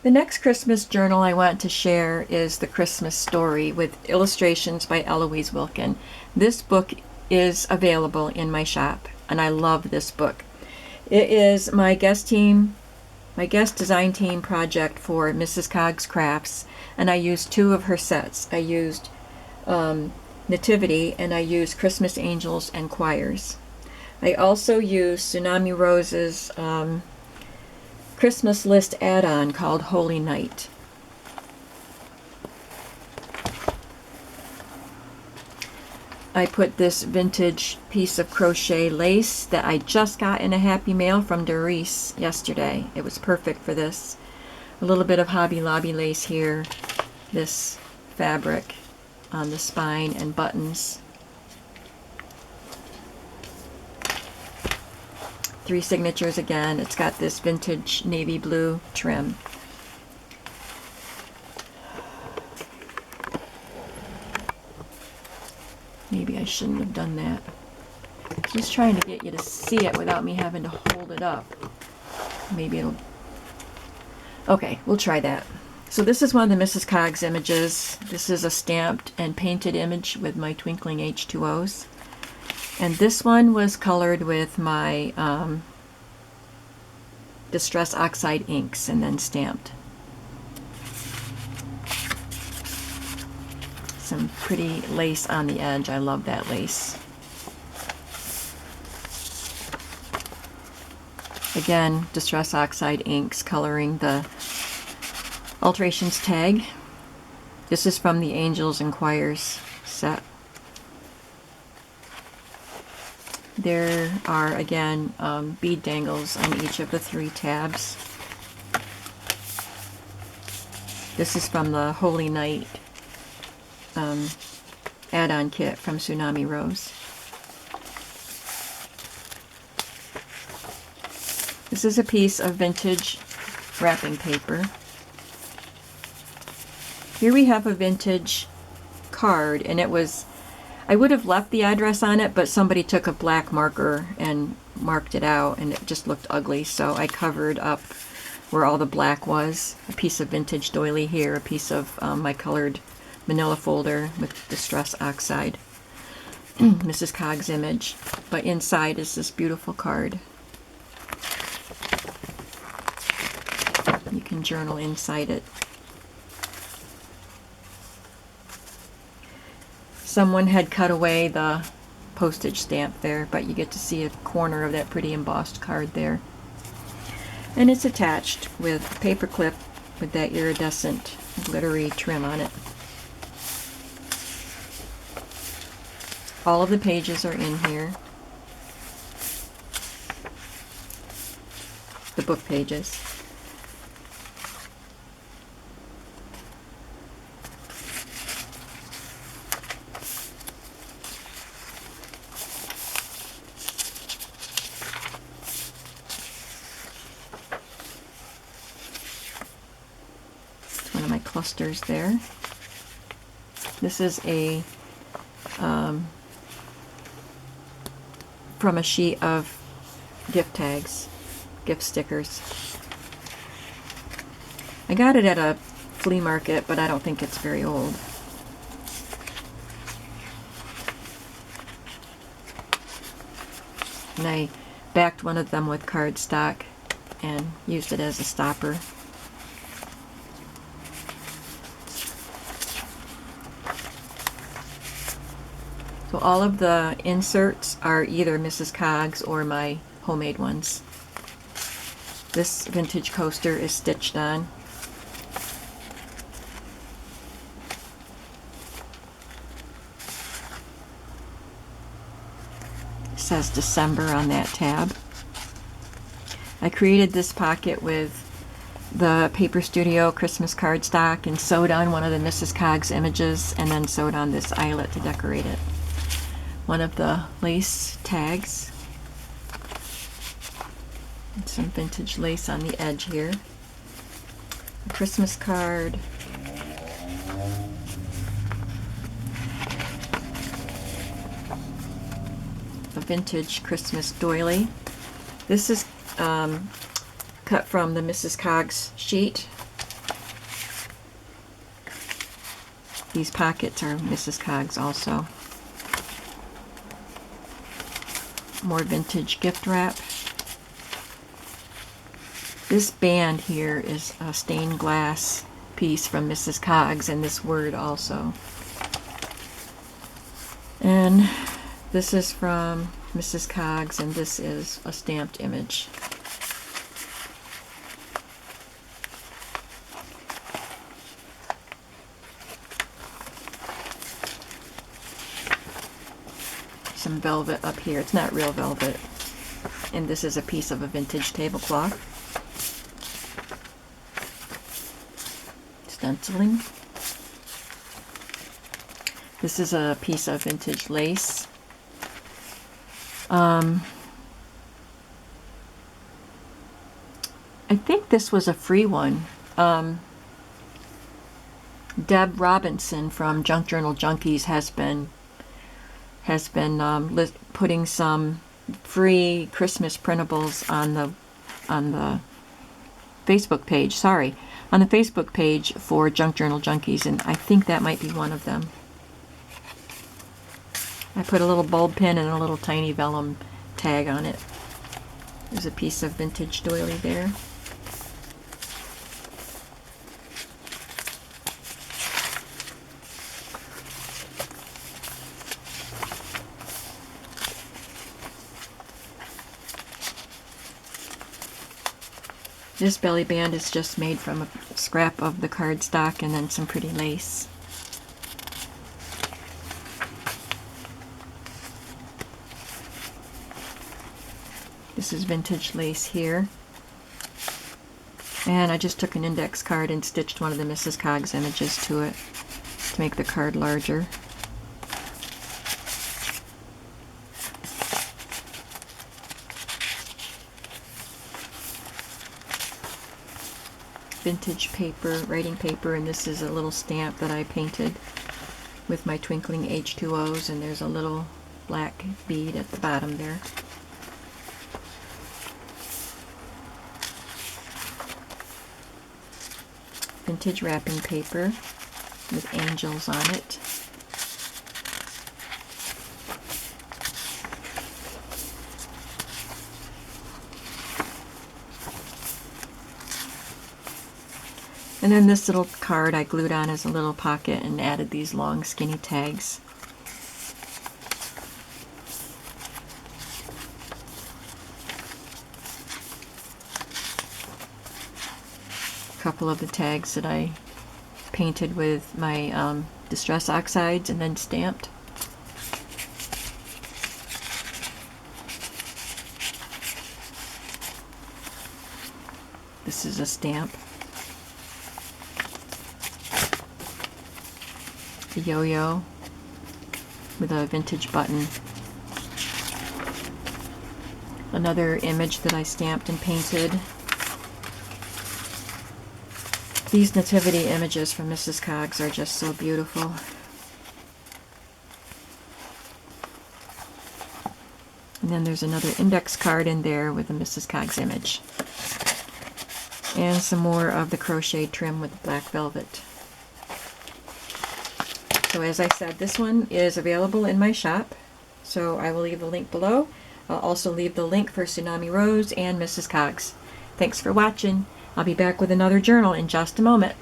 The next Christmas journal I want to share is The Christmas Story with illustrations by Eloise Wilkin. This book is available in my shop, and I love this book. It is my guest design team project for Mrs. Cog's Crafts, and I used two of her sets. I used Nativity, and I used Christmas Angels and Choirs. I also used Tsunami Rose's Christmas list add-on called Holy Night. I put this vintage piece of crochet lace that I just got in a Happy Mail from Doris yesterday. It was perfect for this. A little bit of Hobby Lobby lace here, this fabric on the spine and buttons. 3 signatures again. It's got this vintage navy blue trim. Maybe I shouldn't have done that. Just trying to get you to see it without me having to hold it up. Maybe it'll... Okay, we'll try that. So this is one of the Mrs. Cog's images. This is a stamped and painted image with my twinkling H2Os. And this one was colored with my Distress Oxide inks and then stamped. Some pretty lace on the edge. I love that lace. Again, Distress Oxide inks coloring the alterations tag. This is from the Angels and Choirs set. There are, again, bead dangles on each of the 3 tabs. This is from the Holy Night add-on kit from Tsunami Rose. This is a piece of vintage wrapping paper. Here we have a vintage card, and it was... I would have left the address on it, but somebody took a black marker and marked it out, and it just looked ugly, so I covered up where all the black was. A piece of vintage doily here, a piece of my colored manila folder with Distress Oxide. Mrs. Cog's image. But inside is this beautiful card. You can journal inside it. Someone had cut away the postage stamp there, but you get to see a corner of that pretty embossed card there. And it's attached with a paper clip with that iridescent glittery trim on it. All of the pages are in here. The book pages. Clusters there. This is a from a sheet of gift tags, gift stickers. I got it at a flea market, but I don't think it's very old. And I backed one of them with cardstock and used it as a stopper. So all of the inserts are either Mrs. Cog's or my homemade ones. This vintage coaster is stitched on. It says December on that tab. I created this pocket with the Paper Studio Christmas cardstock and sewed on one of the Mrs. Cog's images and then sewed on this eyelet to decorate it. One of the lace tags. And some vintage lace on the edge here. A Christmas card. A vintage Christmas doily. This is cut from the Mrs. Cog's sheet These pockets are Mrs. Coggs also. More vintage gift wrap. This band here is a stained glass piece from Mrs. Coggs, and this word also. And this is from Mrs. Coggs, and this is a stamped image. Some velvet up here. It's not real velvet. And this is a piece of a vintage tablecloth. Stenciling. This is a piece of vintage lace. I think this was a free one. Deb Robinson from Junk Journal Junkies has been putting some free Christmas printables on the Facebook page. On the Facebook page for Junk Journal Junkies, and I think that might be one of them. I put a little bulb pin and a little tiny vellum tag on it. There's a piece of vintage doily there. This belly band is just made from a scrap of the cardstock and then some pretty lace. This is vintage lace here. And I just took an index card and stitched one of the Mrs. Coggs images to it to make the card larger. Vintage paper, writing paper, and this is a little stamp that I painted with my twinkling H2Os, and there's a little black bead at the bottom there. Vintage wrapping paper with angels on it. And then this little card I glued on as a little pocket and added these long skinny tags. A couple of the tags that I painted with my Distress Oxides and then stamped. This is a stamp. A yo-yo with a vintage button. Another image that I stamped and painted. These nativity images from Mrs. Coggs are just so beautiful. And then there's another index card in there with a Mrs. Coggs image. And some more of the crochet trim with black velvet. So as I said, this one is available in my shop, so I will leave the link below. I'll also leave the link for Tsunami Rose and Mrs. Coggs. Thanks for watching. I'll be back with another journal in just a moment.